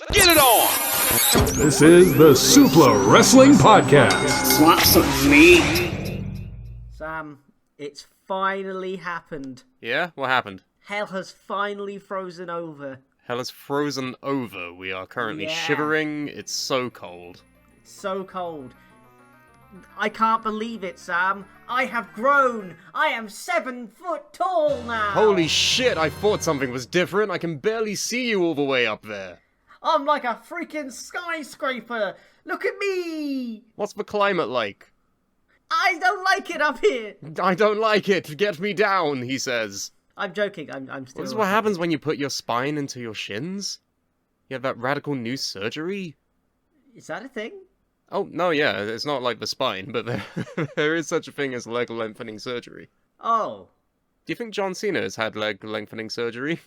Let's get it on! This is the Suplah Wrestling Podcast. Slap some meat. Sam, it's finally happened. Yeah? What happened? Hell has finally frozen over. Hell is frozen over. We are currently Yeah. shivering. It's so cold. It's so cold. I can't believe it, Sam. I have grown. I am 7 foot tall now. Holy shit, I thought something was different. I can barely see you all the way up there. I'm like a freaking skyscraper. Look at me. What's the climate like? I don't like it up here. I don't like it. Get me down, he says. I'm joking. I'm still. This is what happens when you put your spine into your shins? You have that radical new surgery? Is that a thing? Oh, no, yeah, it's not like the spine, but there is such a thing as leg lengthening surgery. Oh. Do you think John Cena has had leg lengthening surgery?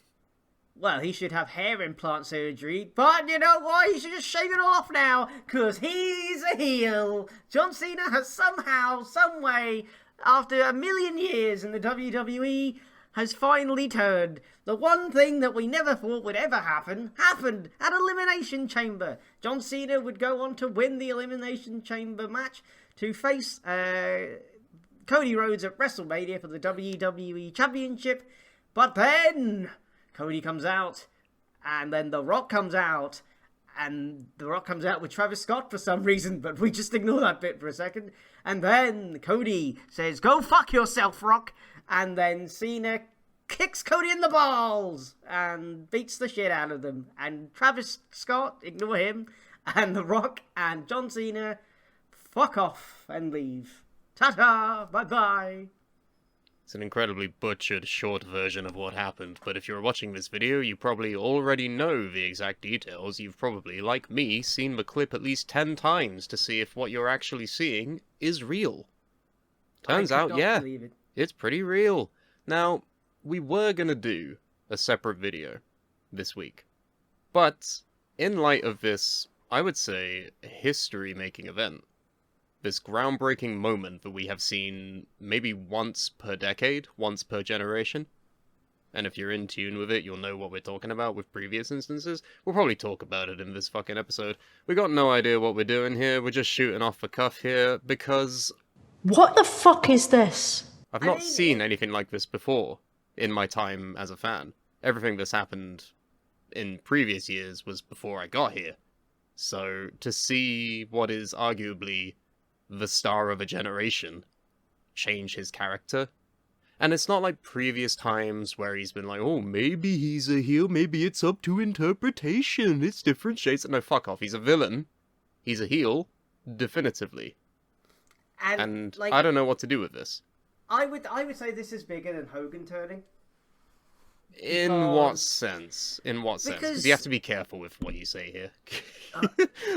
Well, he should have hair implant surgery, but you know what? He should just shave it all off now, because he's a heel. John Cena has somehow, some way, after a million years in the WWE, has finally turned. The one thing that we never thought would ever happen, happened at Elimination Chamber. John Cena would go on to win the Elimination Chamber match to face Cody Rhodes at WrestleMania for the WWE Championship. But then Cody comes out, and then The Rock comes out, and The Rock comes out with Travis Scott for some reason, but we just ignore that bit for a second. And then Cody says, "Go fuck yourself, Rock." And then Cena kicks Cody in the balls and beats the shit out of them. And Travis Scott, ignore him, and The Rock and John Cena fuck off and leave. Ta-ta, bye-bye. It's an incredibly butchered, short version of what happened, but if you're watching this video, you probably already know the exact details. You've probably, like me, seen the clip at least 10 times to see if what you're actually seeing is real. Turns out, yeah, it's pretty real. Now, we were gonna do a separate video this week, but in light of this, I would say, history-making event, this groundbreaking moment that we have seen maybe once per decade, once per generation. And if you're in tune with it, you'll know what we're talking about with previous instances. We'll probably talk about it in this fucking episode. We got no idea what we're doing here. We're just shooting off the cuff here because What the fuck is this? I've not seen anything like this before in my time as a fan. Everything that's happened in previous years was before I got here. So to see what is arguably the star of a generation change his character. And it's not like previous times where he's been like, oh, maybe he's a heel, maybe it's up to interpretation, it's different shades. No, fuck off, he's a villain. He's a heel, definitively. And like, I don't know what to do with this. I would say this is bigger than Hogan turning. In what sense? In what sense? Because you have to be careful with what you say here.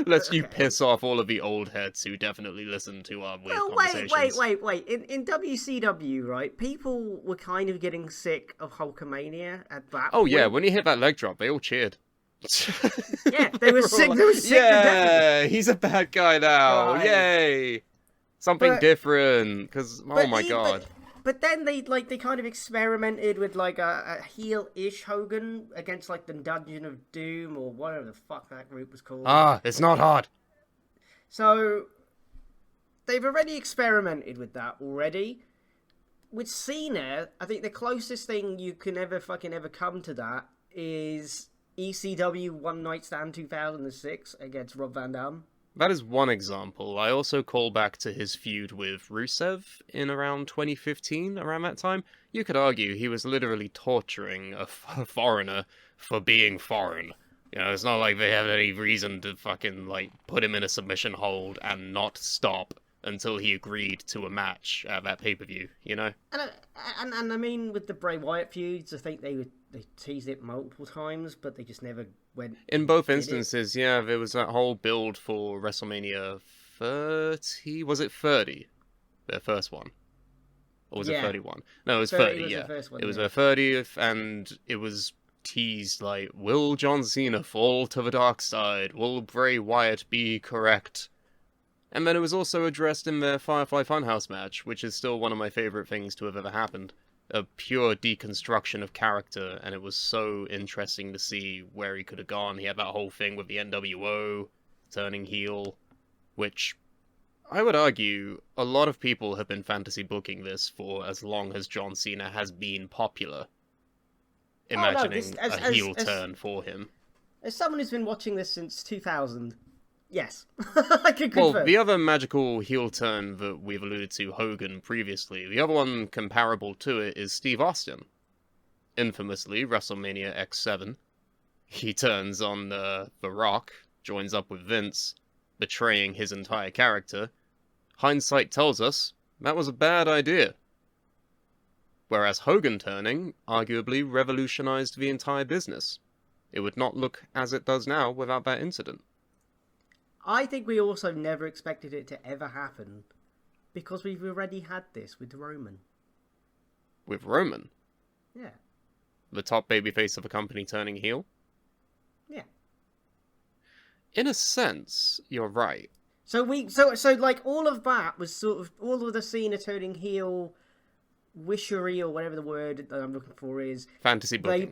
Lest you piss off all of the old heads who definitely listen to our weird conversations. Wait. In WCW, right, people were kind of getting sick of Hulkamania at that point. Yeah, when he hit that leg drop, they all cheered. Yeah, they were sick. They were sick. Yeah, he's a bad guy now. Right. Yay! Something different. Because oh my god. But then they kind of experimented with like a heel-ish Hogan against like the Dungeon of Doom or whatever the fuck that group was called. It's not hard. So they've already experimented with that already. With Cena, I think the closest thing you can ever come to that is ECW One Night Stand 2006 against Rob Van Dam. That is one example. I also call back to his feud with Rusev in around 2015, around that time. You could argue he was literally torturing a foreigner for being foreign. You know, it's not like they had any reason to fucking, like, put him in a submission hold and not stop until he agreed to a match at that pay-per-view, you know? And I mean, with the Bray Wyatt feuds, I think they teased it multiple times, but they just never went. In both instances, yeah, there was that whole build for WrestleMania 30. Was it 30? Their first one, or was it 31? No, it was 30. Was yeah, it was their 30th, and it was teased like, will John Cena fall to the dark side? Will Bray Wyatt be correct? And then it was also addressed in their Firefly Funhouse match, which is still one of my favourite things to have ever happened. a pure deconstruction of character, and it was so interesting to see where he could have gone. He had that whole thing with the NWO turning heel, which I would argue a lot of people have been fantasy booking this for as long as John Cena has been popular, imagining a heel turn for him. As someone who's been watching this since 2000, yes, I can confirm. Well, the other magical heel turn that we've alluded to, Hogan, previously, the other one comparable to it is Steve Austin. Infamously, WrestleMania X7. He turns on The Rock, joins up with Vince, betraying his entire character. Hindsight tells us that was a bad idea. Whereas Hogan turning arguably revolutionized the entire business. It would not look as it does now without that incident. I think we also never expected it to ever happen because we've already had this with Roman. With Roman? Yeah. The top babyface of a company turning heel? Yeah. In a sense, you're right. So like all of that was sort of all of the Cena turning heel, wishery or whatever the word that I'm looking for is. Fantasy booking.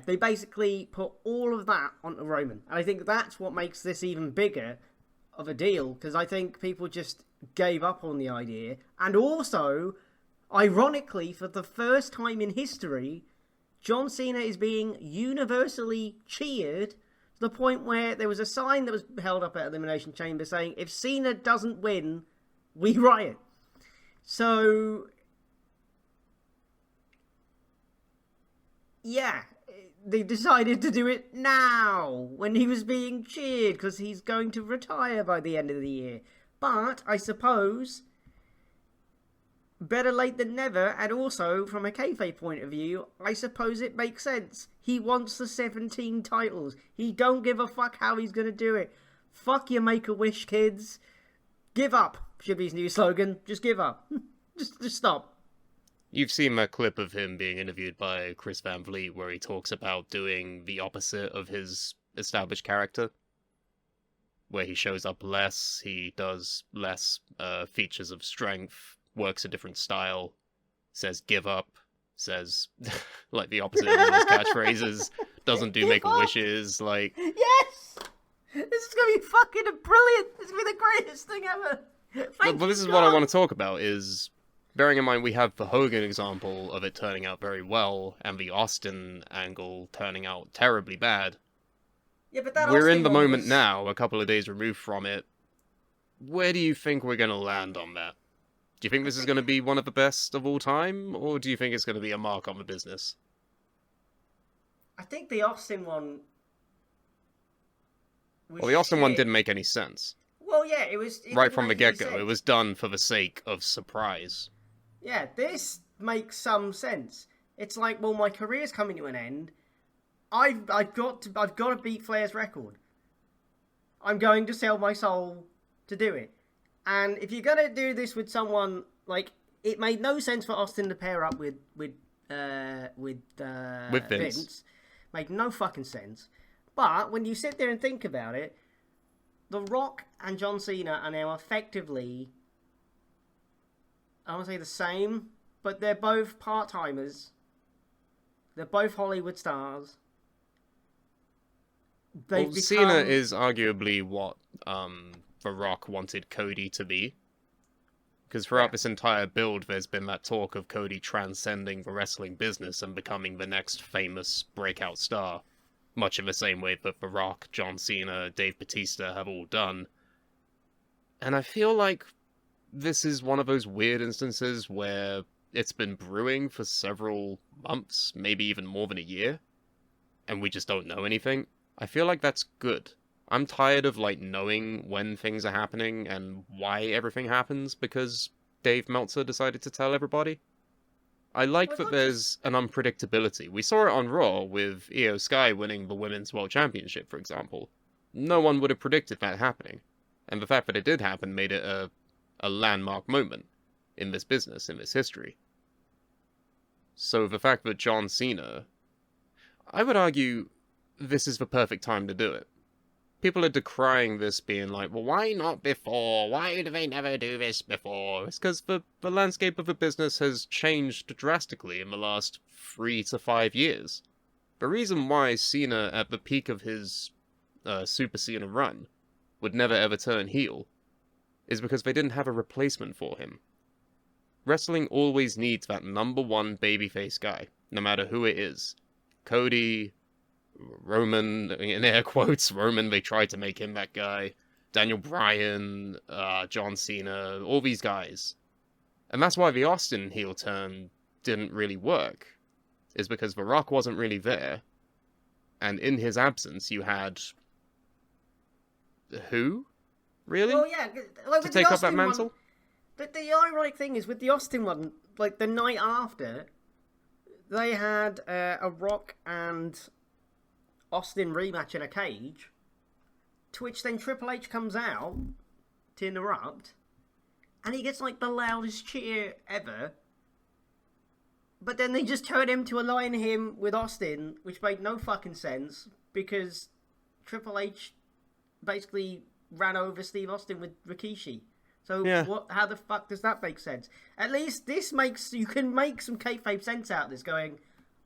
They basically put all of that onto Roman. And I think that's what makes this even bigger of a deal, because I think people just gave up on the idea. And also, ironically, for the first time in history, John Cena is being universally cheered to the point where there was a sign that was held up at Elimination Chamber saying, if Cena doesn't win, we riot. So, yeah, they decided to do it now, when he was being cheered, because he's going to retire by the end of the year. But, I suppose, better late than never, and also, from a kayfabe point of view, I suppose it makes sense. He wants the 17 titles. He don't give a fuck how he's going to do it. Fuck your Make-A-Wish, kids. Give up, should be his new slogan. Just give up. just stop. You've seen that clip of him being interviewed by Chris Van Vliet where he talks about doing the opposite of his established character. Where he shows up less, he does less features of strength, works a different style, says give up, says like the opposite of his catchphrases, doesn't do Make-A-Wishes, like... Yes! This is going to be fucking brilliant! This is going to be the greatest thing ever! But this is what I want to talk about, is... Bearing in mind we have the Hogan example of it turning out very well, and the Austin angle turning out terribly bad. Yeah, but that we're Austin in the one moment was... now, a couple of days removed from it. Where do you think we're going to land on that? Do you think this is going to be one of the best of all time, or do you think it's going to be a mark on the business? I think the Austin one... Well, the Austin one didn't make any sense. Well, yeah, it was... Right from the get-go, it was done for the sake of surprise. Yeah, this makes some sense. It's like, well, my career's coming to an end. I've got to beat Flair's record. I'm going to sell my soul to do it. And if you're gonna do this with someone like, it made no sense for Austin to pair up with Vince. Made no fucking sense. But when you sit there and think about it, The Rock and John Cena are now effectively, I don't want to say the same, but they're both part-timers. They're both Hollywood stars. Cena is arguably what The Rock wanted Cody to be. Because throughout this entire build, there's been that talk of Cody transcending the wrestling business and becoming the next famous breakout star. Much in the same way that The Rock, John Cena, Dave Bautista have all done. And I feel like this is one of those weird instances where it's been brewing for several months, maybe even more than a year, and we just don't know anything. I feel like that's good. I'm tired of, knowing when things are happening and why everything happens because Dave Meltzer decided to tell everybody. I like that there's an unpredictability. We saw it on Raw with Io Sky winning the Women's World Championship, for example. No one would have predicted that happening. And the fact that it did happen made it a landmark moment in this business, in this history. So the fact that John Cena... I would argue this is the perfect time to do it. people are decrying this, being like, well, why not before? Why do they never do this before? It's because the landscape of the business has changed drastically in the last 3 to 5 years. The reason why Cena, at the peak of his Super Cena run, would never ever turn heel is because they didn't have a replacement for him. Wrestling always needs that number one babyface guy, no matter who it is. Cody, Roman, in air quotes, Roman, they tried to make him that guy. Daniel Bryan, John Cena, all these guys. And that's why the Austin heel turn didn't really work, is because The Rock wasn't really there. And in his absence, you had... who? Really? Well, yeah, like, to take up that mantle? The ironic thing is, with the Austin one, like, the night after, they had a Rock and Austin rematch in a cage, to which then Triple H comes out to interrupt, and he gets, like, the loudest cheer ever, but then they just turn him to align him with Austin, which made no fucking sense, because Triple H basically ran over Steve Austin with Rikishi. So yeah. How the fuck does that make sense? At least this makes... you can make some kayfabe sense out of this, going,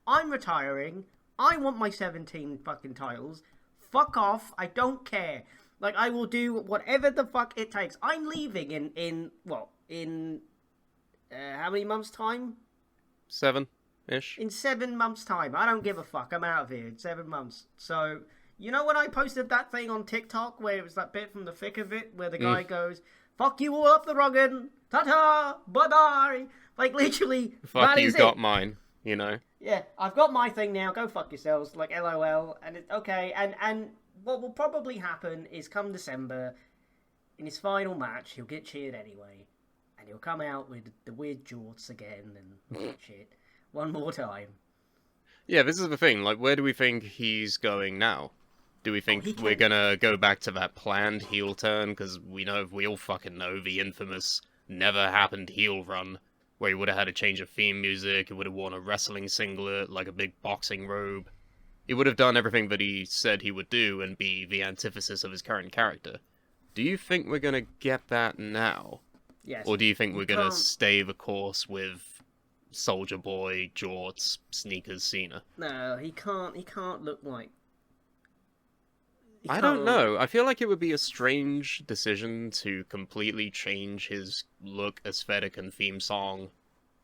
I'm retiring, I want my 17 fucking titles, fuck off, I don't care. Like, I will do whatever the fuck it takes. I'm leaving in how many months' time? 7-ish. In 7 months' time. I don't give a fuck, I'm out of here in 7 months. So... you know when I posted that thing on TikTok where it was that bit from the thick of it where the guy goes, fuck you all up the rugged, ta-ta, bye-bye. Like, literally, fuck that you, is got it. mine, you know? Yeah, I've got my thing now, go fuck yourselves, like, LOL, and it's okay. And what will probably happen is come December, in his final match, he'll get cheered anyway, and he'll come out with the weird jorts again and shit, one more time. Yeah, this is the thing, like, where do we think he's going now? Do we think we're gonna go back to that planned heel turn? Because we all fucking know the infamous never happened heel run, where he would have had a change of theme music, he would have worn a wrestling singlet, like a big boxing robe. He would have done everything that he said he would do and be the antithesis of his current character. Do you think we're gonna get that now? Yes. Or do you think we're gonna stay the course with Soldier Boy, jorts, sneakers, Cena? No, he can't look like... I don't know. I feel like it would be a strange decision to completely change his look, aesthetic, and theme song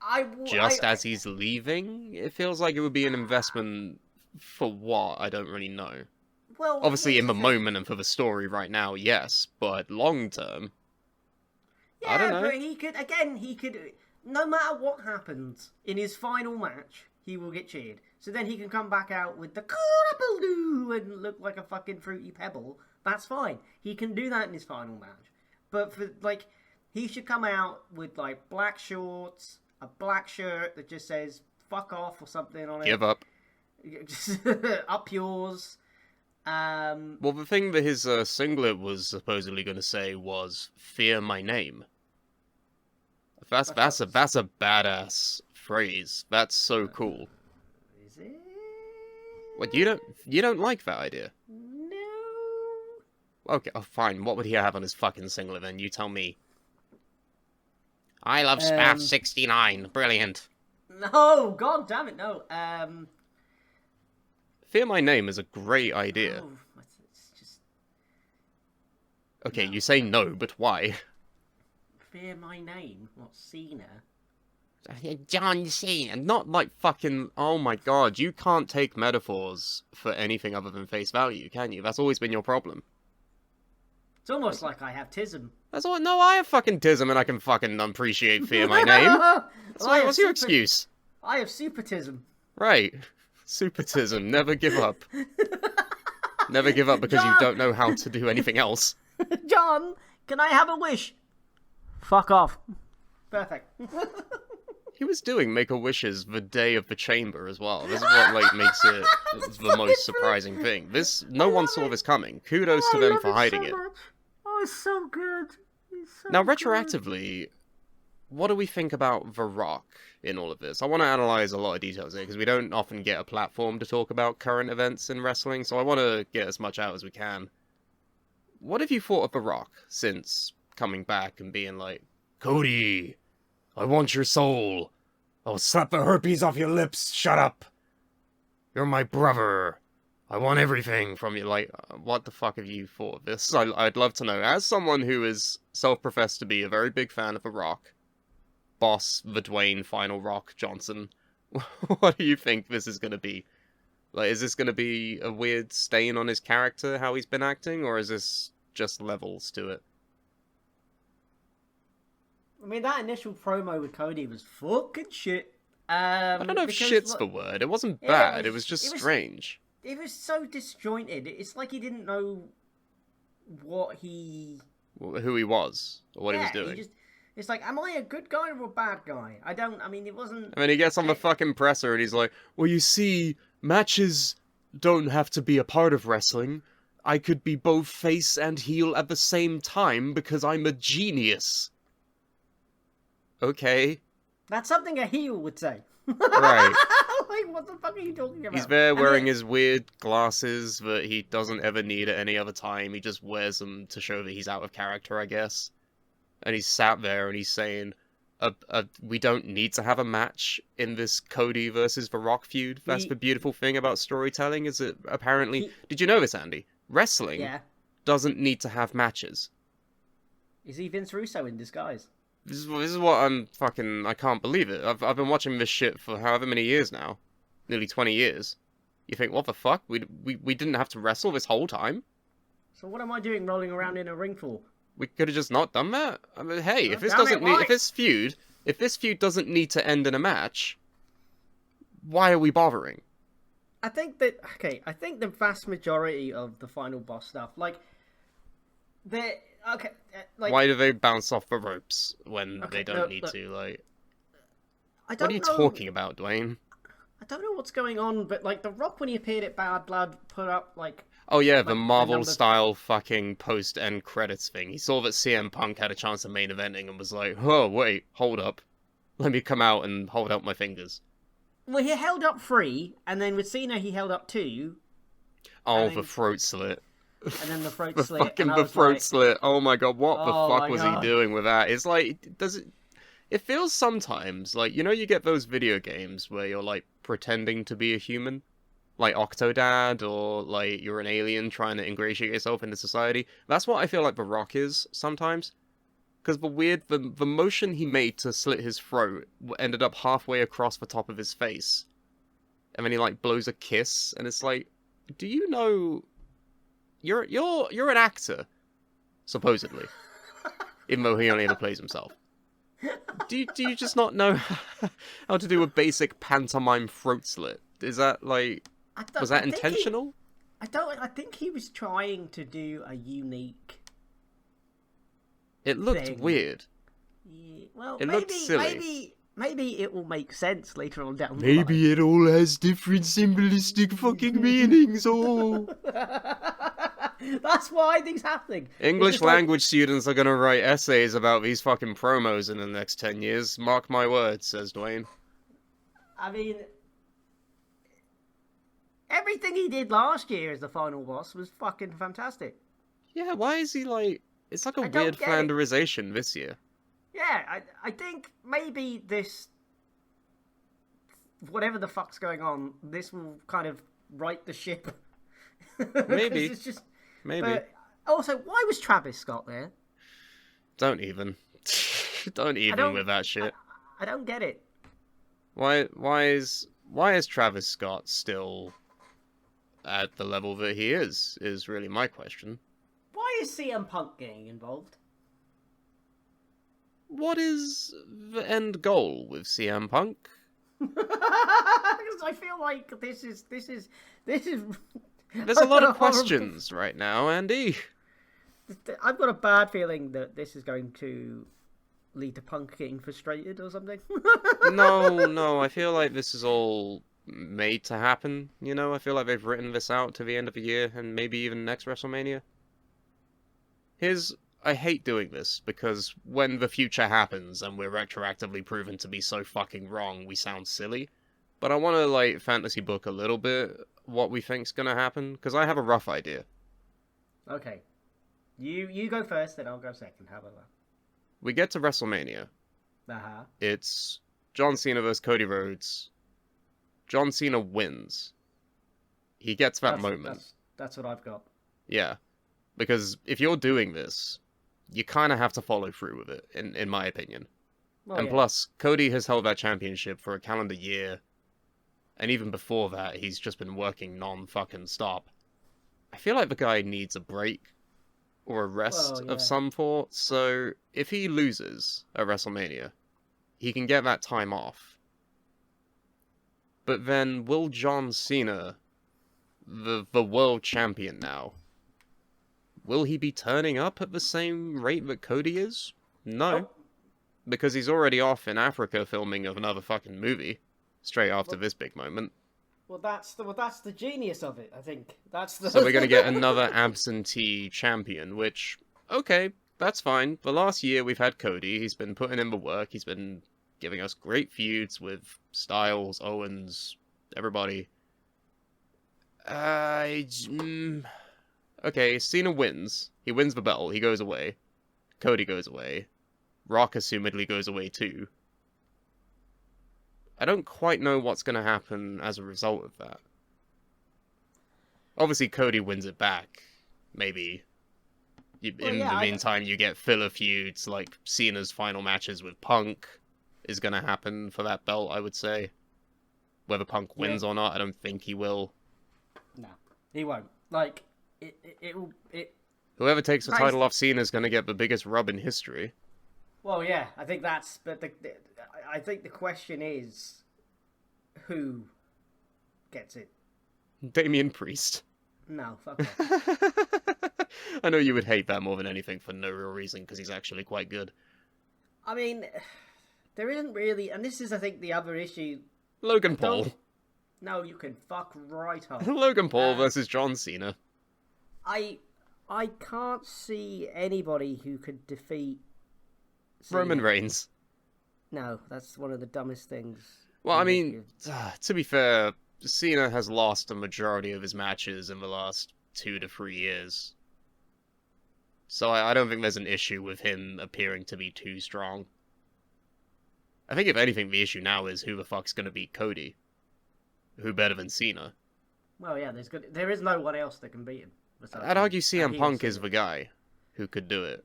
as he's leaving. It feels like it would be an investment for what? I don't really know. Well, obviously, in the moment and for the story right now, yes, but long term, yeah, I don't know. But he could, no matter what happens in his final match, he will get cheered. So then he can come back out with the cool and look like a fucking fruity pebble. That's fine. He can do that in his final match. But for, like, he should come out with, like, black shorts, a black shirt that just says fuck off or something on it. Give up. Up yours. Well, the thing that his singlet was supposedly going to say was "Fear my name." That's a badass phrase. That's so cool. Is it? What, you don't like that idea? No. Okay, fine. What would he have on his fucking singlet then? You tell me. I love Spaff 69. Brilliant. No, god damn it, no. Fear my name is a great idea. Oh, it's just... Okay, no. You say no, but why? Fear my name? What, Cena? John Cena. Not like fucking... Oh my god, you can't take metaphors for anything other than face value, can you? That's always been your problem. It's almost like I have tism. That's all. No, I have fucking tism and I can fucking appreciate Fear my name. What's your excuse? I have supertism. Right. Supertism. Never give up. Never give up because John! you don't know how to do anything else. John, can I have a wish? Fuck off. Perfect. He was doing Make-A-Wishes the day of the chamber as well. This is what like makes it the most surprising thing. No one saw this coming. Kudos to them for hiding it. Oh, it's so good. Now, retroactively, what do we think about The Rock in all of this? I want to analyze a lot of details here, because we don't often get a platform to talk about current events in wrestling, so I want to get as much out as we can. what have you thought of The Rock since coming back and being like, Cody, I want your soul. I'll slap the herpes off your lips. Shut up. You're my brother. I want everything from you. Like, what the fuck have you thought of this? I'd love to know. As someone who is self-professed to be a very big fan of The Rock, boss, the Dwayne Final Rock Johnson, what do you think this is going to be? Like, is this going to be a weird stain on his character, how he's been acting, or is this just levels to it? I mean, that initial promo with Cody was fucking shit. I don't know if shit's the word. It wasn't bad. It was just strange. It was so disjointed. It's like he didn't know who he was, or what he was doing. It's like, am I a good guy or a bad guy? It wasn't... I mean, he gets on the fucking presser and he's like, well, you see, matches don't have to be a part of wrestling. I could be both face and heel at the same time because I'm a genius. Okay. That's something a heel would say. Right. Like, what the fuck are you talking about? He's there wearing his weird glasses that he doesn't ever need at any other time. He just wears them to show that he's out of character, I guess. And he's sat there and he's saying, we don't need to have a match in this Cody versus The Rock feud. That's the beautiful thing about storytelling, is that apparently... Did you know this, Andy? Wrestling doesn't need to have matches. Is he Vince Russo in disguise? This is what I can't believe it. I've been watching this shit for however many years now. Nearly 20 years. You think, what the fuck? We didn't have to wrestle this whole time? So what am I doing rolling around in a ring for? We could have just not done that. I mean, hey, if this feud doesn't need to end in a match, why are we bothering? I think the vast majority of the final boss stuff, why do they bounce off the ropes when they don't need to? Like, what are you talking about, Dwayne? I don't know what's going on, but like The Rock, when he appeared at Bad Blood, put up like... Oh yeah, the Marvel-style fucking post-end credits thing. He saw that CM Punk had a chance of main eventing and was like, oh, wait, hold up. Let me come out and hold out my fingers. Well, he held up 3, and then with Cena he held up 2. Oh, the throat slit. And then the throat the slit. Fucking the throat slit. Oh my god, what the fuck was he doing with that? It's like, it feels sometimes like, you know, you get those video games where you're like pretending to be a human? Like Octodad, or like you're an alien trying to ingratiate yourself into society. That's what I feel like The Rock is sometimes. Because the motion he made to slit his throat ended up halfway across the top of his face. And then he like blows a kiss, and it's like, do you know you're an actor, supposedly. Even though he only ever plays himself. Do you just not know how to do a basic pantomime throat slit? Is that like... Was that intentional? I think he was trying to do a unique... It looked thing. Weird. Yeah, well, it looked silly. Maybe it will make sense later on down the line. Maybe it all has different symbolistic fucking meanings, oh! That's why things happening. English language students are gonna write essays about these fucking promos in the next 10 years. Mark my words, says Dwayne. I mean... Everything he did last year as the final boss was fucking fantastic. Yeah, why is he like... It's like a weird flanderization this year. Yeah, I think maybe this... Whatever the fuck's going on, this will kind of right the ship. Maybe. It's just... Maybe. But also, why was Travis Scott there? Don't even. Don't even with that shit. I don't get it. Why is Travis Scott still... at the level that he is really my question. Why is CM Punk getting involved? What is the end goal with CM Punk? Because I feel like this is. There's a lot of questions right now, Andy. I've got a bad feeling that this is going to lead to Punk getting frustrated or something. No, I feel like this is all made to happen, you know? I feel like they've written this out to the end of the year, and maybe even next WrestleMania. I hate doing this, because when the future happens, and we're retroactively proven to be so fucking wrong, we sound silly. But I want to, like, fantasy book a little bit what we think's gonna happen, because I have a rough idea. Okay. You go first, then I'll go second. How about that? We get to WrestleMania. Uh-huh. It's John Cena versus Cody Rhodes. John Cena wins. He gets that moment. That's what I've got. Yeah. Because if you're doing this, you kind of have to follow through with it, in my opinion. Well, And yeah. plus, Cody has held that championship for a calendar year. And even before that, he's just been working non-fucking-stop. I feel like the guy needs a break. Or a rest of some sort. So, if he loses at WrestleMania, he can get that time off. But then, will John Cena, the world champion now, will he be turning up at the same rate that Cody is? No. Nope. Because he's already off in Africa filming of another fucking movie, straight after this big moment. Well, that's the genius of it, I think. That's the... So we're going to get another absentee champion, which, okay, that's fine. The last year we've had Cody, he's been putting in the work, he's been giving us great feuds with Styles, Owens, everybody. Okay, Cena wins. He wins the belt, he goes away. Cody goes away. Rock assumedly goes away too. I don't quite know what's going to happen as a result of that. Obviously, Cody wins it back. Maybe. In the meantime, you get filler feuds, like Cena's final matches with Punk is going to happen for that belt, I would say. Whether Punk wins or not, I don't think he will. No, he won't. Like, Whoever takes the title off Cena is going to get the biggest rub in history. Well, yeah, I think that's... But I think the question is, who gets it? Damian Priest. No, fuck off. I know you would hate that more than anything for no real reason, because he's actually quite good. I mean, there isn't really... And this is, I think, the other issue. Logan Paul. No, you can fuck right off. Logan Paul versus John Cena. I can't see anybody who could defeat Cena. Roman Reigns. No, that's one of the dumbest things. Well, I mean, to be fair, Cena has lost a majority of his matches in the last 2 to 3 years. So I don't think there's an issue with him appearing to be too strong. I think if anything, the issue now is who the fuck's gonna beat Cody. Who better than Cena? Well, yeah, there is no one else that can beat him. I'd argue CM Punk is the guy who could do it.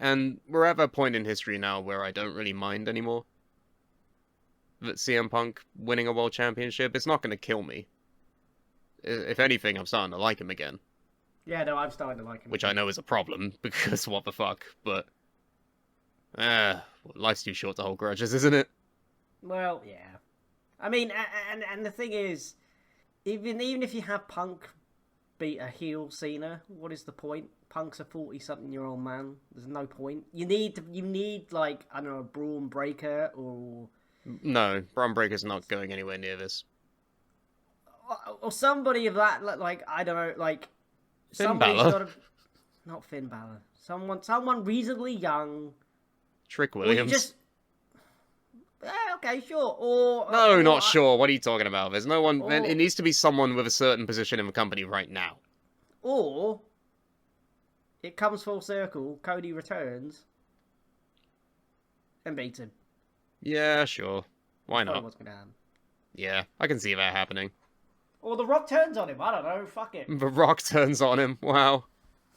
And we're at that point in history now where I don't really mind anymore. That CM Punk winning a world championship, it's not going to kill me. If anything, I'm starting to like him again. Yeah, no, I'm starting to like him. Which I know is a problem, because what the fuck, but... life's too short to hold grudges, isn't it? Well, yeah. I mean, and the thing is, even if you have Punk beat a heel Cena, what is the point? Punk's a 40-something-year-old man. There's no point. You need like, I don't know, a Braun Breaker or... No, Braun Breaker's not going anywhere near this. Or somebody of that, like, I don't know, like... Finn Balor. Not Finn Balor. Someone reasonably young. Trick Williams. Okay, sure. Or no, not sure. What are you talking about? There's no one... It needs to be someone with a certain position in the company right now. Or... It comes full circle, Cody returns, and beats him. Yeah, sure. Why not? What's gonna happen. Yeah, I can see that happening. Or The Rock turns on him, I don't know, fuck it. The Rock turns on him, wow.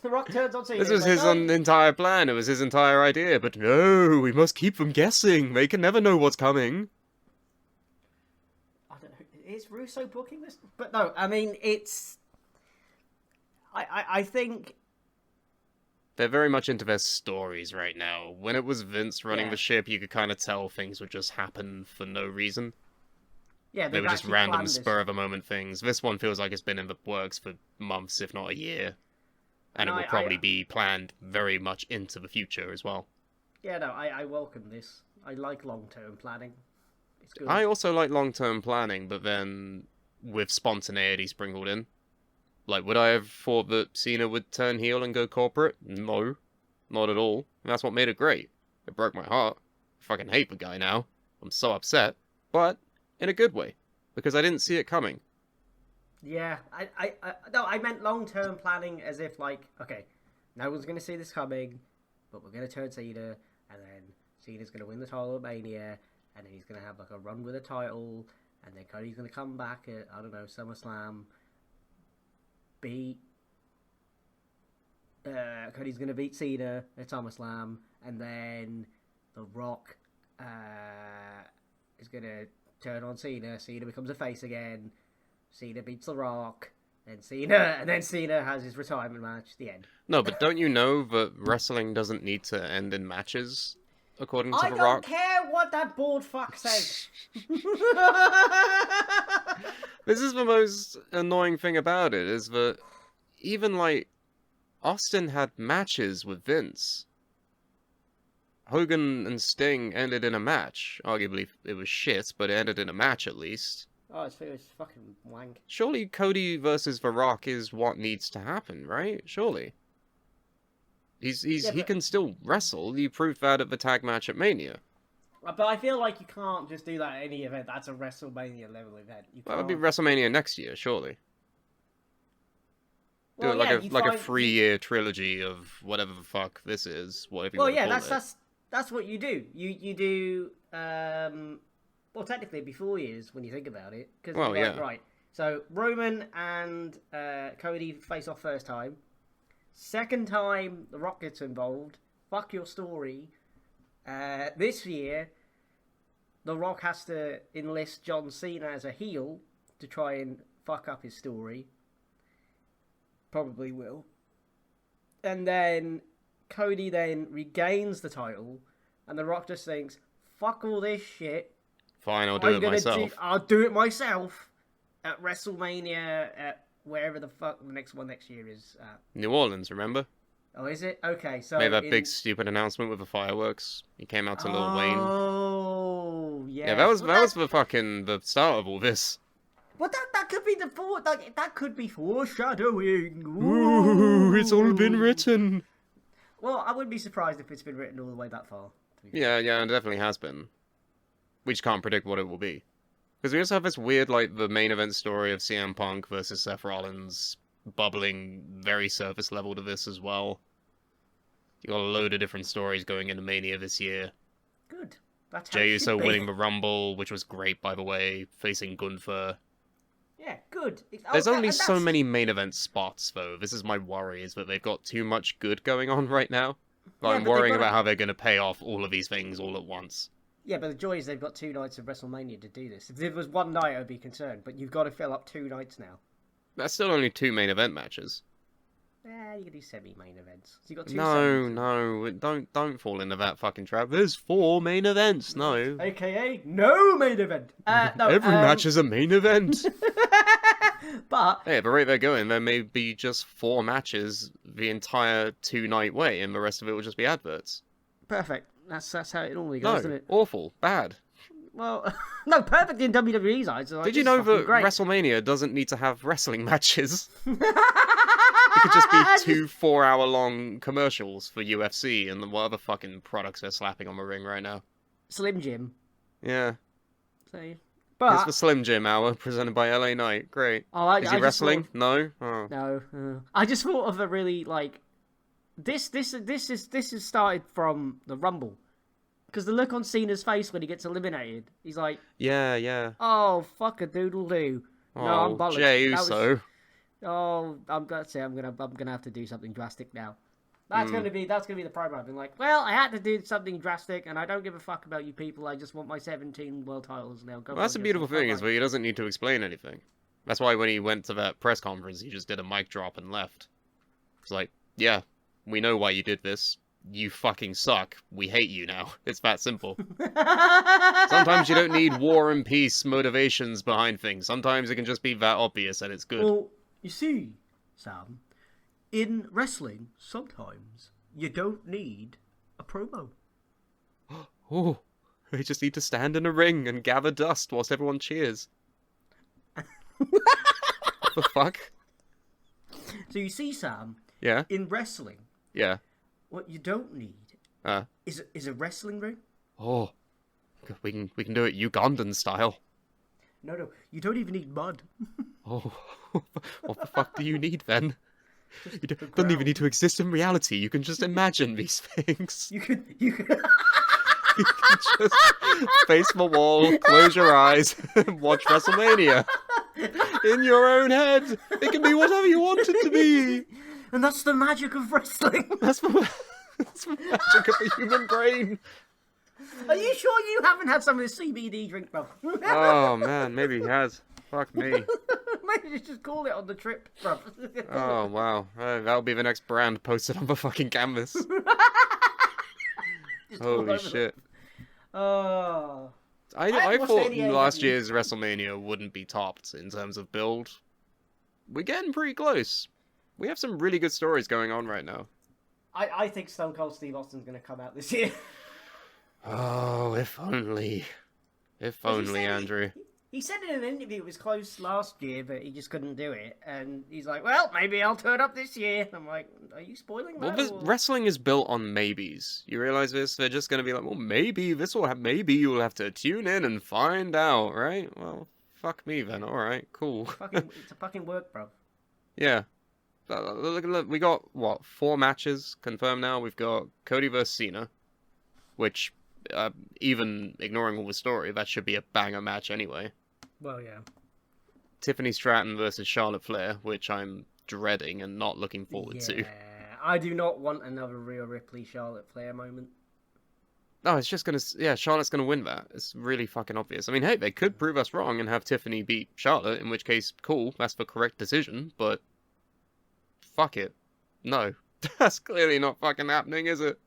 The Rock turns on Cena. This was his entire plan, it was his entire idea, but no, we must keep them guessing. They can never know what's coming. I don't know, is Russo booking this? But no, I mean, it's... I think... They're very much into their stories right now. When it was Vince running the ship, you could kind of tell things would just happen for no reason. Yeah, they were just random spur-of-the-moment things. This one feels like it's been in the works for months, if not a year. And it will probably be planned very much into the future as well. Yeah, no, I welcome this. I like long-term planning. It's good. I also like long-term planning, but then with spontaneity sprinkled in. Like, would I have thought that Cena would turn heel and go corporate? No. Not at all. And that's what made it great. It broke my heart. I fucking hate the guy now. I'm so upset. But, in a good way. Because I didn't see it coming. Yeah, no, I meant long-term planning as if, like, okay, No one's going to see this coming, but we're going to turn Cena, and then Cena's going to win the title at Mania, and then he's going to have like a run with a title, and then Cody's going to come back at, I don't know, SummerSlam, Cody's going to beat Cena at SummerSlam, and then The Rock is going to turn on Cena. Cena becomes a face again. Cena beats The Rock. And then Cena has his retirement match. The end. No, but don't you know that wrestling doesn't need to end in matches, according to The Rock? I don't care what that bald fuck says. This is the most annoying thing about it, is that even, like, Austin had matches with Vince. Hogan and Sting ended in a match. Arguably, it was shit, but it ended in a match at least. Oh, it was fucking wank. Surely Cody versus The Rock is what needs to happen, right? Surely. He can still wrestle. You proved that at the tag match at Mania. But I feel like you can't just do that at any event. That's a WrestleMania level event. That would be WrestleMania next year, surely. Well, Do it like a 3-year trilogy of whatever the fuck this is, whatever you want to call it. That's what you do. You do well, technically it'd be 4 years when you think about it. Cause right. So Roman and Cody face off first time. Second time The Rock gets involved. Fuck your story. This year, The Rock has to enlist John Cena as a heel to try and fuck up his story. Probably will. And then Cody then regains the title, and The Rock just thinks, fuck all this shit. Fine, I'll do it myself. I'll do it myself at WrestleMania, at wherever the fuck the next one next year is at. New Orleans, remember? Oh, is it? Okay, so... Made that big stupid announcement with the fireworks. He came out to Lil Wayne. Oh, yeah. Yeah, that was the start of all this. Well, that could be that could be foreshadowing. Ooh, it's all been written. Well, I wouldn't be surprised if it's been written all the way that far. Yeah, it definitely has been. We just can't predict what it will be. Because we also have this weird, like, the main event story of CM Punk versus Seth Rollins, bubbling very surface level to this as well. You got a load of different stories going into Mania this year. Good. That's how Jey Uso winning the Rumble, which was great, by the way, facing Gunther. Yeah, good. There's only so many main event spots, though. This is my worry, is that they've got too much good going on right now. I'm worrying about how they're going to pay off all of these things all at once. Yeah, but the joy is they've got 2 nights of WrestleMania to do this. If there was one night, I'd be concerned. But you've got to fill up 2 nights now. That's still only 2 main event matches. Yeah, you can do semi-main events. So you got 2 don't fall into that fucking trap. There's 4 main events, no. AKA, no main event. No, Every match is a main event. But... Hey, at the rate they're going, there may be just 4 matches the entire 2-night way, and the rest of it will just be adverts. Perfect. That's how it normally goes, isn't it? Awful. Bad. Well, no, perfect in WWE's eyes. Like, did you know that WrestleMania doesn't need to have wrestling matches? It could just be 2 4-hour-long commercials for UFC and what other fucking products they're slapping on the ring right now. Slim Jim. Yeah. See? It's the Slim Jim Hour, presented by LA Knight. Great. Is he wrestling? No? Oh. No. I just thought of a really, like... This is started from the Rumble. Because the look on Cena's face when he gets eliminated, he's like... Yeah. Oh, fuck a doodle-doo. Oh, no, I'm bollocks. Jey Uso. I'm gonna have to do something drastic now. That's gonna be the promo. I've been like, well, I had to do something drastic, and I don't give a fuck about you people. I just want my 17 world titles now. Well, that's the beautiful thing, is that he doesn't need to explain anything. That's why when he went to that press conference, he just did a mic drop and left. It's like, yeah, we know why you did this. You fucking suck. We hate you now. It's that simple. Sometimes you don't need war and peace motivations behind things. Sometimes it can just be that obvious and it's good. Well, you see, Sam, in wrestling, sometimes you don't need a promo. Oh, they just need to stand in a ring and gather dust whilst everyone cheers. What the fuck? So you see, Sam, yeah, in wrestling, yeah, what you don't need is a wrestling ring. Oh, we can do it Ugandan style. No, you don't even need mud. Oh, what the fuck do you need then? Don't even need to exist in reality. You can just imagine these things. You could. You can just face the wall, close your eyes, and watch WrestleMania. In your own head. It can be whatever you want it to be. And that's the magic of wrestling. That's the magic of the human brain. Are you sure you haven't had some of this CBD drink, bro? Oh, man, maybe he has. Fuck me. Maybe just call it on the trip, bro. Oh, wow. That'll be the next brand posted on the fucking canvas. Holy shit. Oh. I thought any last AEW. year's WrestleMania wouldn't be topped in terms of build. We're getting pretty close. We have some really good stories going on right now. I think Stone Cold Steve Austin's going to come out this year. Oh, if only. If only, Andrew. He said in an interview it was close last year, but he just couldn't do it. And he's like, well, maybe I'll turn up this year. I'm like, are you spoiling that? Well, wrestling is built on maybes. You realize this? They're just going to be like, well, maybe this will happen. Maybe you'll have to tune in and find out, right? Well, fuck me then. All right, cool. It's a fucking work, bro. Yeah. Look, we got, what, 4 matches confirmed now? We've got Cody vs. Cena, which, even ignoring all the story, that should be a banger match anyway. Well, yeah. Tiffany Stratton versus Charlotte Flair, which I'm dreading and not looking forward to. I do not want another Rhea Ripley Charlotte Flair moment. No, it's just gonna... Yeah, Charlotte's gonna win that. It's really fucking obvious. I mean, hey, they could prove us wrong and have Tiffany beat Charlotte, in which case, cool, that's the correct decision, but... Fuck it. No. That's clearly not fucking happening, is it?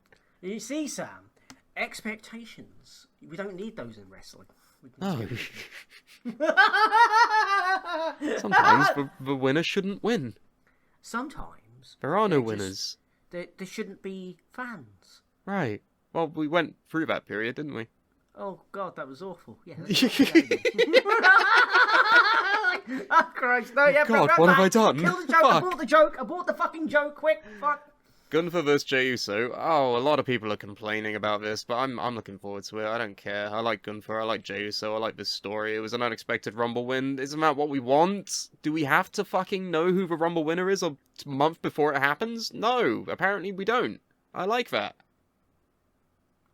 You see, Sam, expectations. We don't need those in wrestling. No. Sometimes the winner shouldn't win. Sometimes. There are no winners. There shouldn't be fans. Right. Well, we went through that period, didn't we? Oh, God, that was awful. Yeah. Oh, Christ. No, yeah, God, what have I done? Kill the joke. Fuck. I bought the joke. I bought the fucking joke. Quick. Fuck. Gunther vs. Jey Uso. Oh, a lot of people are complaining about this, but I'm looking forward to it. I don't care. I like Gunther. I like Jey Uso. I like this story. It was an unexpected Rumble win. Isn't that what we want? Do we have to fucking know who the Rumble winner is a month before it happens? No, apparently we don't. I like that.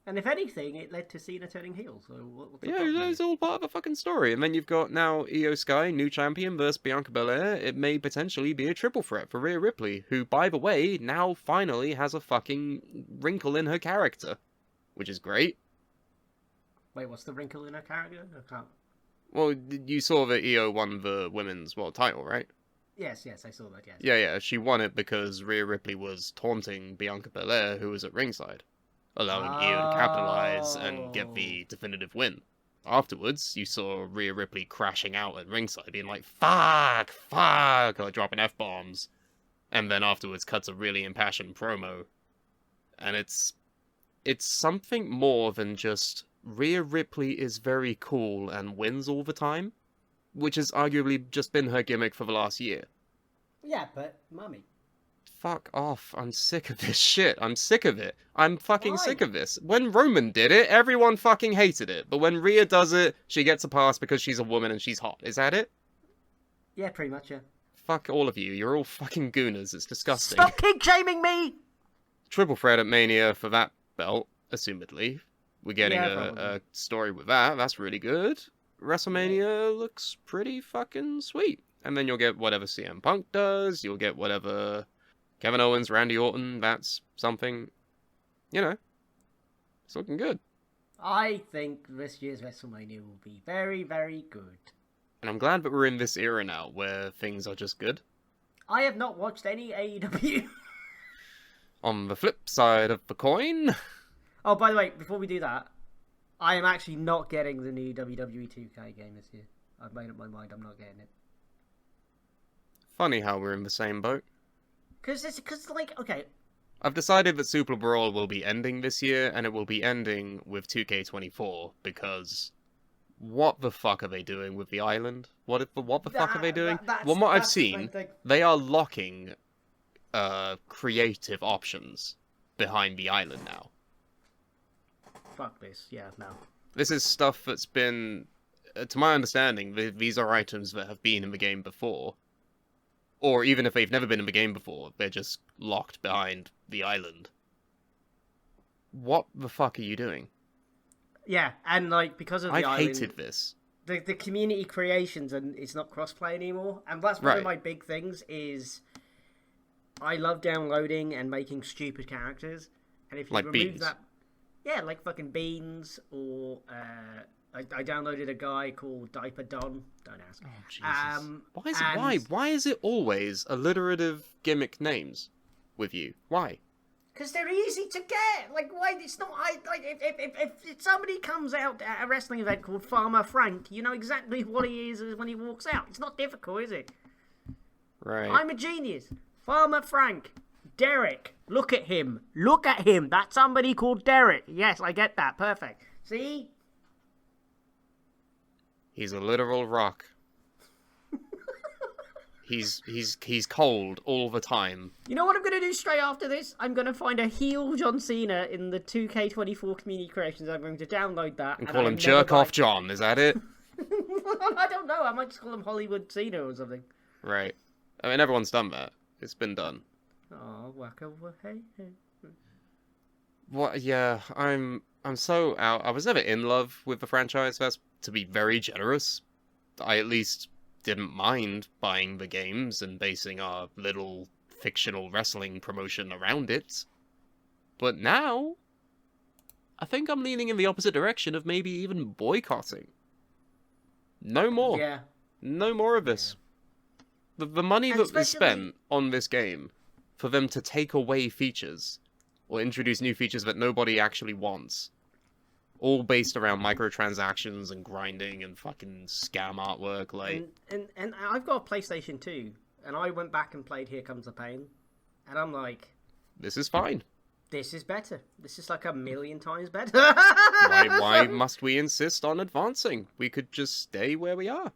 And if anything, it led to Cena turning heel. So what's the Yeah, problem? it's all part of a fucking story. And then you've got now Io Sky, new champion, versus Bianca Belair. It may potentially be a triple threat for Rhea Ripley, who, by the way, now finally has a fucking wrinkle in her character, which is great. Wait, what's the wrinkle in her character? I can't. Well, you saw that Io won the women's world title, right? Yes, I saw that. Yes. Yeah, she won it because Rhea Ripley was taunting Bianca Belair, who was at ringside, allowing Io to capitalize and get the definitive win. Afterwards, you saw Rhea Ripley crashing out at ringside, being like, fuck, like dropping F-bombs. And then afterwards cuts a really impassioned promo. And it's something more than just Rhea Ripley is very cool and wins all the time, which has arguably just been her gimmick for the last year. Yeah, but mummy. Fuck off. I'm sick of this shit. I'm sick of it. I'm fucking Why? sick of this. When Roman did it, everyone fucking hated it. But when Rhea does it, she gets a pass because she's a woman and she's hot. Is that it? Yeah, pretty much, yeah. Fuck all of you. You're all fucking gooners. It's disgusting. Stop kink-shaming me! Triple threat at Mania for that belt, assumedly. We're getting Yeah, a story with that. That's really good. WrestleMania looks pretty fucking sweet. And then you'll get whatever CM Punk does. You'll get whatever... Kevin Owens, Randy Orton, that's something, you know, it's looking good. I think this year's WrestleMania will be very, very good. And I'm glad that we're in this era now where things are just good. I have not watched any AEW. On the flip side of the coin... Oh, by the way, before we do that, I am actually not getting the new WWE 2K game this year. I've made up my mind, I'm not getting it. Funny how we're in the same boat. Because, like, okay. I've decided that Suplah Brawl will be ending this year, and it will be ending with 2K24, because what the fuck are they doing with the island? What the fuck are they doing? From what I've seen, they are locking creative options behind the island now. Fuck this, yeah, no. This is stuff that's been, to my understanding, these are items that have been in the game before. Or even if they've never been in the game before, they're just locked behind the island. What the fuck are you doing? Yeah, and like because of the I've island, hated this. the community creations and it's not crossplay anymore, and that's one of my big things. Is I love downloading and making stupid characters, and if you Like remove Beans. that, yeah, like fucking Beans, or I downloaded a guy called Diaper Don. Don't ask. Oh, Jesus. Why is it always alliterative gimmick names with you? Why? Because they're easy to get. Like, why? It's not. If somebody comes out at a wrestling event called Farmer Frank, you know exactly what he is when he walks out. It's not difficult, is it? Right. I'm a genius. Farmer Frank. Derek. Look at him. Look at him. That's somebody called Derek. Yes, I get that. Perfect. See? He's a literal rock. He's cold all the time. You know what I'm going to do straight after this? I'm going to find a heel John Cena in the 2K24 community creations. I'm going to download that. And call him Jerk Off John, is that it? I don't know. I might just call him Hollywood Cena or something. Right. I mean, everyone's done that. It's been done. Oh, whack over, hey. What? Yeah, I'm so out. I was never in love with the franchise. That's to be very generous. I at least didn't mind buying the games and basing our little fictional wrestling promotion around it. But now, I think I'm leaning in the opposite direction of maybe even boycotting. No more. Yeah. No more of this. The money that was spent on this game for them to take away features or introduce new features that nobody actually wants, all based around microtransactions and grinding and fucking scam artwork, like... And I've got a PlayStation 2, and I went back and played Here Comes the Pain, and I'm like... This is fine. This is better. This is like a million times better. Why must we insist on advancing? We could just stay where we are.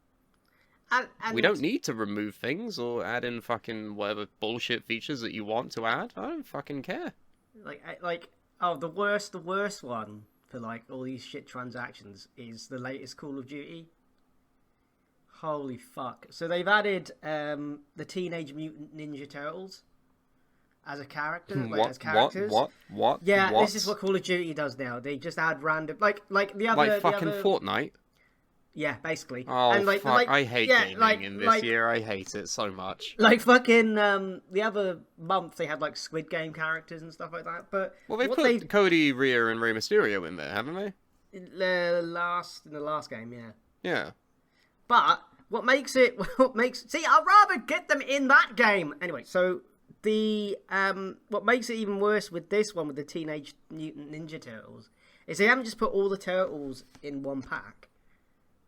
And we don't need to remove things or add in fucking whatever bullshit features that you want to add. I don't fucking care. The worst one for like all these shit transactions is the latest Call of Duty. Holy fuck. So they've added the Teenage Mutant Ninja Turtles as a character, as characters. What? Yeah, what? This is what Call of Duty does now. They just add random like the other like fucking Fortnite. Yeah, basically. Oh, and fuck, I hate gaming in this year. I hate it so much. Like, fucking, the other month, they had, like, Squid Game characters and stuff like that, but... Well, they put Cody, Rhea, and Rey Mysterio in there, haven't they? In the last game, yeah. Yeah. But, what makes... See, I'd rather get them in that game! Anyway, so, what makes it even worse with this one, with the Teenage Mutant Ninja Turtles, is they haven't just put all the turtles in one pack.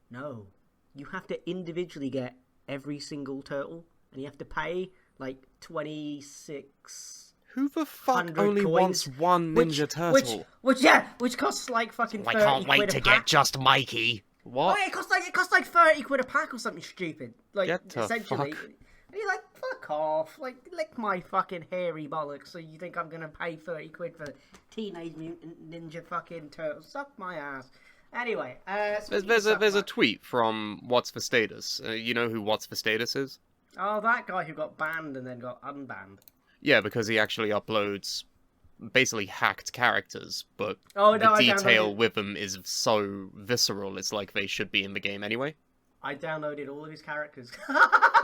No, you have to individually get every single turtle, and you have to pay like 26. Who the fuck only coins, wants one Ninja Turtle? Which costs like fucking 30 I can't wait quid to a pack. get just Mikey. What? Oh, yeah, it costs like 30 quid a pack or something stupid. Like, get to essentially. fuck. And you're like, fuck off. Like, lick my fucking hairy bollocks. So you think I'm gonna pay 30 quid for Teenage Mutant Ninja fucking Turtles? Suck my ass. Anyway, there's a tweet from What's for Status. You know who What's for Status is? Oh, that guy who got banned and then got unbanned. Yeah, because he actually uploads basically hacked characters, but the detail with them is so visceral, it's like they should be in the game anyway. I downloaded all of his characters.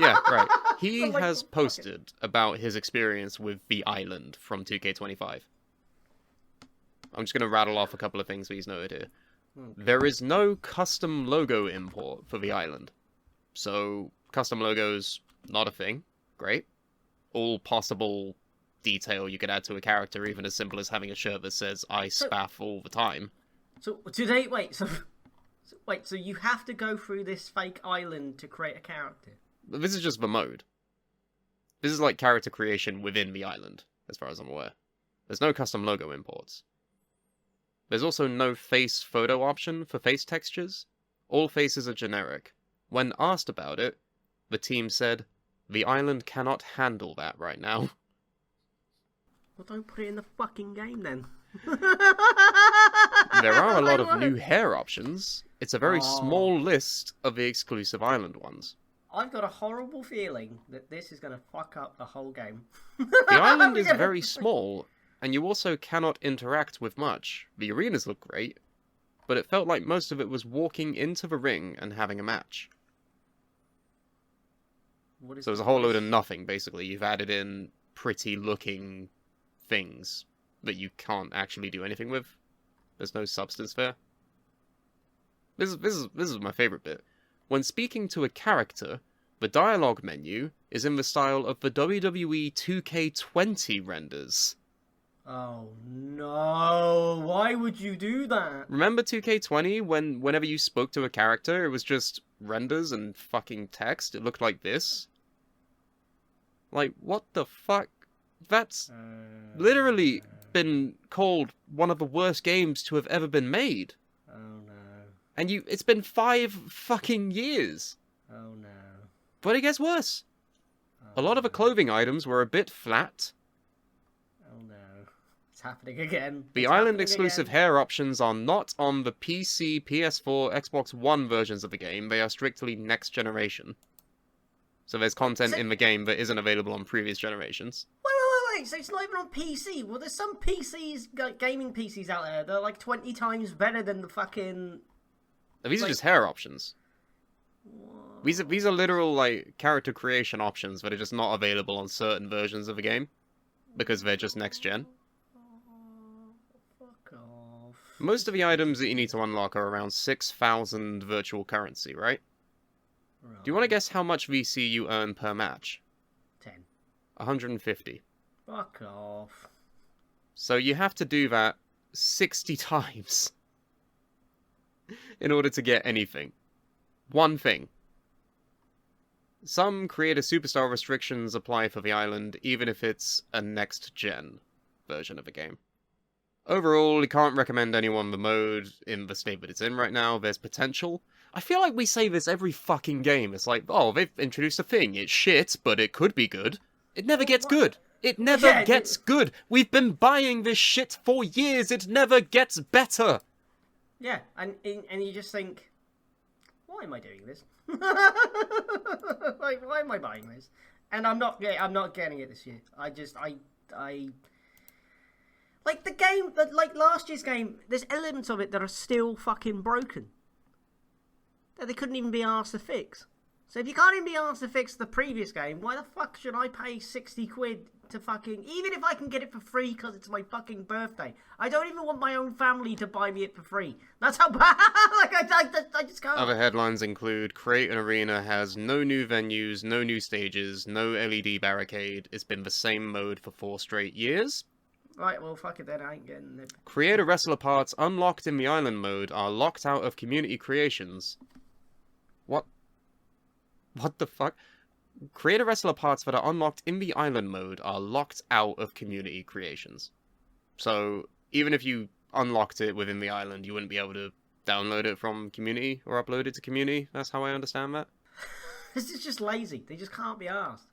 Yeah, right. He has posted about his experience with The Island from 2K25. I'm just going to rattle off a couple of things he's noted here. Okay. There is no custom logo import for The Island. So, custom logos, not a thing. Great. All possible detail you could add to a character, even as simple as having a shirt that says, I spaff all the time. So, do they... So you have to go through this fake island to create a character? This is just the mode. This is like character creation within the island, as far as I'm aware. There's no custom logo imports. There's also no face photo option for face textures. All faces are generic. When asked about it, the team said, the island cannot handle that right now. Well, don't put it in the fucking game then. There are a lot of new hair options. It's a very small list of the exclusive island ones. I've got a horrible feeling that this is going to fuck up the whole game. The island is very small, and you also cannot interact with much. The arenas look great, but it felt like most of it was walking into the ring and having a match. So it was a whole load of nothing, basically. You've added in pretty-looking things that you can't actually do anything with. There's no substance there. This is my favorite bit. When speaking to a character, the dialogue menu is in the style of the WWE 2K20 renders. Oh no, why would you do that? Remember 2K20 whenever you spoke to a character, it was just renders and fucking text? It looked like this? Like, what the fuck? That's literally been called one of the worst games to have ever been made. Oh no. And it's been 5 fucking years. Oh no. But it gets worse. A lot of the clothing items were a bit flat. Oh no. It's happening again. The island-exclusive hair options are not on the PC, PS4, Xbox One versions of the game. They are strictly next generation. So there's content in the game that isn't available on previous generations. Wait, so it's not even on PC? Well, there's some PCs, gaming PCs out there that are like 20 times better than the fucking... These are just hair options. These are literal, like, character creation options that are just not available on certain versions of the game. Because they're just next gen. Fuck off. Most of the items that you need to unlock are around 6,000 virtual currency, right? Do you want to guess how much VC you earn per match? 10. 150. Fuck off. So you have to do that 60 times in order to get anything. One thing. Some creator superstar restrictions apply for the island, even if it's a next-gen version of the game. Overall, you can't recommend anyone the mode in the state that it's in right now. There's potential. I feel like we say this every fucking game. It's like, oh, they've introduced a thing. It's shit, but it could be good. It never gets good. It never gets good. We've been buying this shit for years. It never gets better. Yeah, and you just think, why am I doing this? Like, why am I buying this? And I'm not getting it this year. I like the game, like last year's game. There's elements of it that are still fucking broken that they couldn't even be asked to fix. So if you can't even be asked to fix the previous game, why the fuck should I pay 60 quid to fucking... Even if I can get it for free because it's my fucking birthday. I don't even want my own family to buy me it for free. That's how bad... Like, I just can't. Other headlines include, Create an Arena has no new venues, no new stages, no LED barricade. It's been the same mode for 4 straight years. Right, well, fuck it then. I ain't getting it. Creator wrestler parts unlocked in the island mode are locked out of community creations. What? What the fuck? Creator wrestler parts that are unlocked in the island mode are locked out of community creations. So, even if you unlocked it within the island, you wouldn't be able to download it from community or upload it to community. That's how I understand that. This is just lazy. They just can't be asked.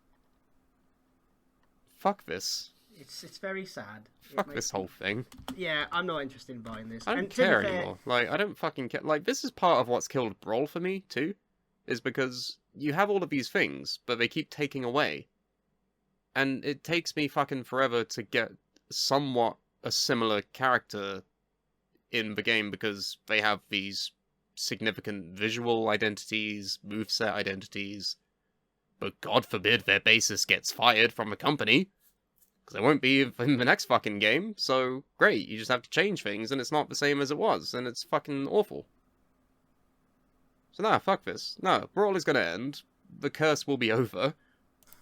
Fuck this. It's very sad. Fuck this whole thing. Yeah, I'm not interested in buying this. I don't care anymore. Like, I don't fucking care. Like, this is part of what's killed Brawl for me, too. Is because you have all of these things, but they keep taking away. And it takes me fucking forever to get somewhat a similar character in the game because they have these significant visual identities, moveset identities. But God forbid their bassist gets fired from the company. Because they won't be in the next fucking game, so great, you just have to change things and it's not the same as it was, and it's fucking awful. So nah, fuck this. No, Brawl is gonna end, the curse will be over,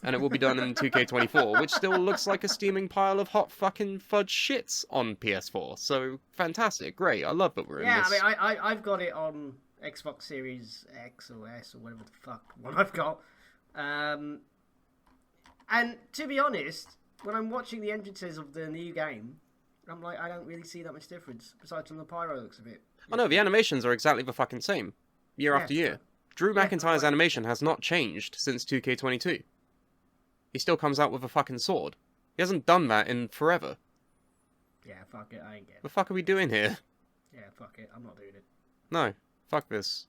and it will be done in 2K24, which still looks like a steaming pile of hot fucking fudge shits on PS4, so fantastic, great, I love that we're in this. Yeah, I mean, I've got it on Xbox Series X or S or whatever the fuck one I've got. And to be honest, when I'm watching the entrances of the new game, I'm like, I don't really see that much difference, besides from the pyro looks a bit... Oh no, the animations are exactly the fucking same, year after year. Drew McIntyre's animation has not changed since 2K22. He still comes out with a fucking sword. He hasn't done that in forever. Yeah, fuck it, I ain't getting it. The fuck are we doing here? Yeah, fuck it, I'm not doing it. No, fuck this.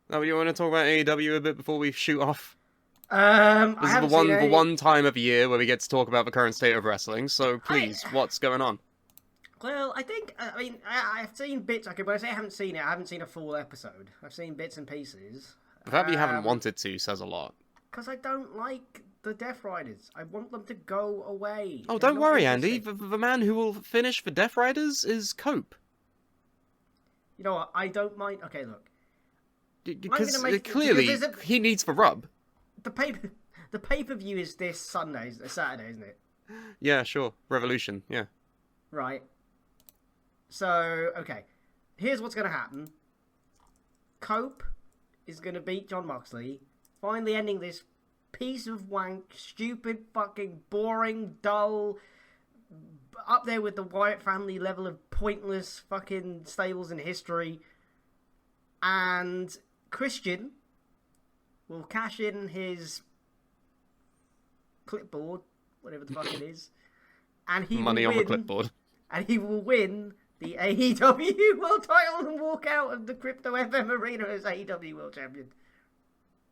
Oh, you want to talk about AEW a bit before we shoot off? I This is haven't the seen one time of year where we get to talk about the current state of wrestling. So please, what's going on? Well, I think, I've seen bits. Okay, when I say I haven't seen it, I haven't seen a full episode. I've seen bits and pieces. The fact that you haven't wanted to says a lot. Because I don't like the Death Riders. I want them to go away. Oh, They're don't not worry, Andy. interesting. The man who will finish the Death Riders is Cope. You know what? I don't mind. Okay, look. Because because clearly there's he needs the rub. The pay-per-view is this Sunday, Saturday, isn't it? Yeah, sure. Revolution, yeah. Right. So, okay. Here's what's going to happen. Cope is going to beat John Moxley, finally ending this piece of wank, stupid, fucking, boring, dull, up there with the Wyatt family level of pointless fucking stables in history. And Christian will cash in his clipboard, whatever the fuck it is, and he Money will on win, the clipboard. and he will win the AEW World Title and walk out of the Crypto FM Arena as AEW World Champion.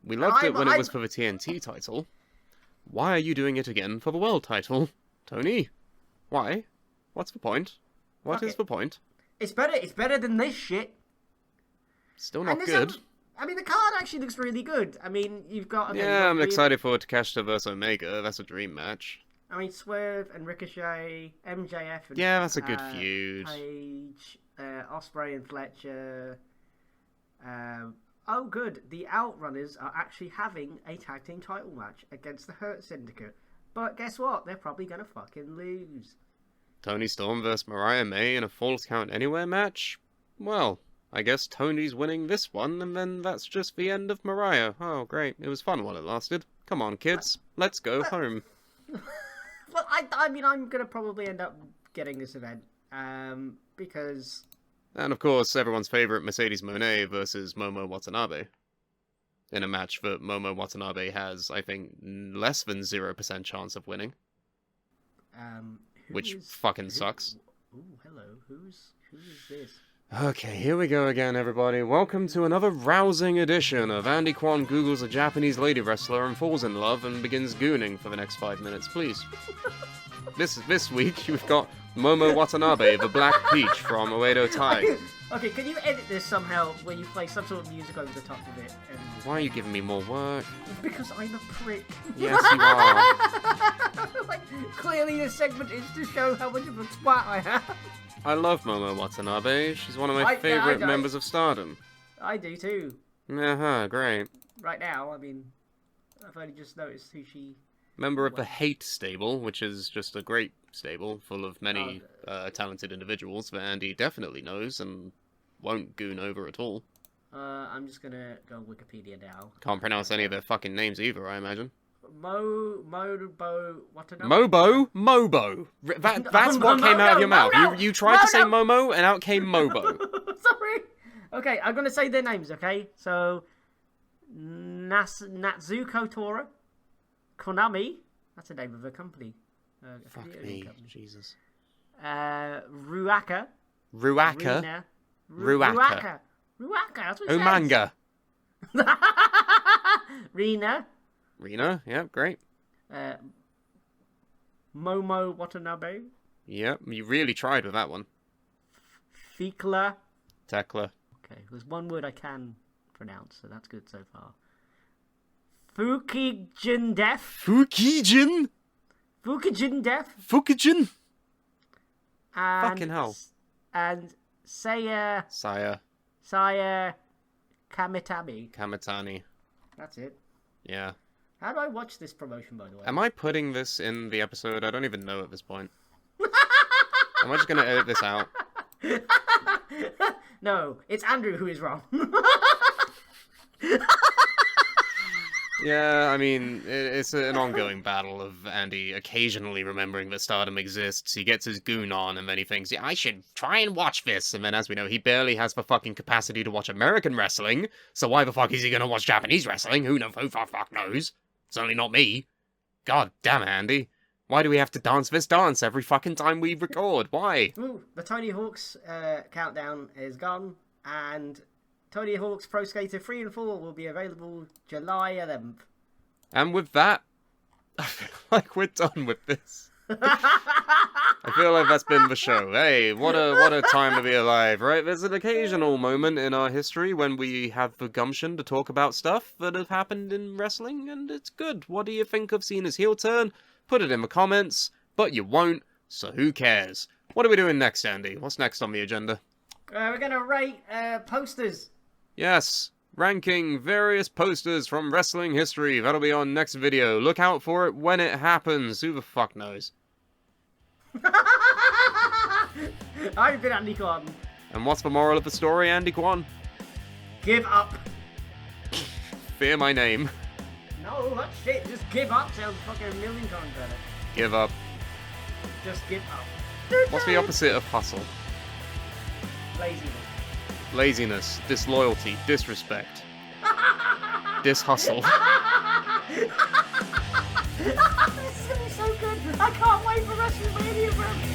We loved it when it was for the TNT title. Why are you doing it again for the world title, Tony? Why? What's the point? What is the point? It's better than this shit. Still not good. I mean, the card actually looks really good. I mean, you've got... Okay, yeah, I'm excited for Takeshita vs Omega. That's a dream match. I mean, Swerve and Ricochet, MJF and... Yeah, that's a good feud. Page, Ospreay and Fletcher. Oh, good. The Outrunners are actually having a tag team title match against the Hurt Syndicate. But guess what? They're probably going to fucking lose. Tony Storm vs Mariah May in a Falls Count Anywhere match? Well, I guess Tony's winning this one, and then that's just the end of Mariah. Oh, great. It was fun while it lasted. Come on, kids. Let's go home. Well, I mean, I'm going to probably end up getting this event. Because... And of course, everyone's favourite Mercedes Moné versus Momo Watanabe. In a match that Momo Watanabe has, I think, less than 0% chance of winning. Which fucking sucks. Ooh, hello. Who is this? Okay, here we go again, everybody. Welcome to another rousing edition of Andy Kwan Googles a Japanese lady wrestler and falls in love and begins gooning for the next 5 minutes, please. This week, you've got Momo Watanabe, the Black Peach from Oedo Tai. Okay, can you edit this somehow where you play some sort of music over the top of it? Why are you giving me more work? Because I'm a prick. Yes, you are. Like, clearly this segment is to show how much of a twat I am. I love Momo Watanabe. She's one of my favourite members of Stardom. I do too. Uh-huh, great. Right now, I mean, I've only just noticed who she... Member of the Hate stable, which is just a great stable full of many talented individuals that Andy definitely knows and won't goon over at all. I'm just gonna go Wikipedia now. Can't pronounce any of their fucking names either, I imagine. Mobo, Mobo. That's what came out of your mouth. You tried to say Momo, and out came Mobo. Sorry. Okay, I'm gonna say their names. Okay, so Natsuko Tora, Konami. That's the name of a company. Fuck me, company. Jesus. Ruaka. Ruaka. That's what it Omanga. says. Rina, yep, great. Momo Watanabe. Yep, you really tried with that one. Tekla. Okay, there's one word I can pronounce, so that's good so far. Fukijin Def. Fukijin? Fucking hell. And Saya Kamitani. That's it. Yeah. How do I watch this promotion, by the way? Am I putting this in the episode? I don't even know at this point. Am I just going to edit this out? No, it's Andrew who is wrong. Yeah, I mean, it's an ongoing battle of Andy occasionally remembering that Stardom exists. He gets his goon on, and then he thinks, yeah, I should try and watch this. And then, as we know, he barely has the fucking capacity to watch American wrestling. So why the fuck is he going to watch Japanese wrestling? Who the fuck knows? Certainly not me. God damn it, Andy. Why do we have to dance this dance every fucking time we record? Why? Ooh, the Tony Hawk's countdown is gone, and Tony Hawk's Pro Skater 3 and 4 will be available July 11th. And with that, I feel like we're done with this. I feel like that's been the show. Hey, what a time to be alive, right? There's an occasional moment in our history when we have the gumption to talk about stuff that have happened in wrestling, and it's good. What do you think of Cena's heel turn? Put it in the comments, but you won't, so who cares? What are we doing next, Andy? What's next on the agenda? We're going to rate posters. Yes, ranking various posters from wrestling history. That'll be on next video. Look out for it when it happens. Who the fuck knows? I've been Andy Kwan. And what's the moral of the story, Andy Kwan? Give up. Fear my name. No, that shit. Just give up sounds fucking a million times better. Give up. Just give up. What's the opposite of hustle? Laziness. Laziness, disloyalty, disrespect. Dishustle. This is gonna be so good. I can't wait for WrestleMania, bro.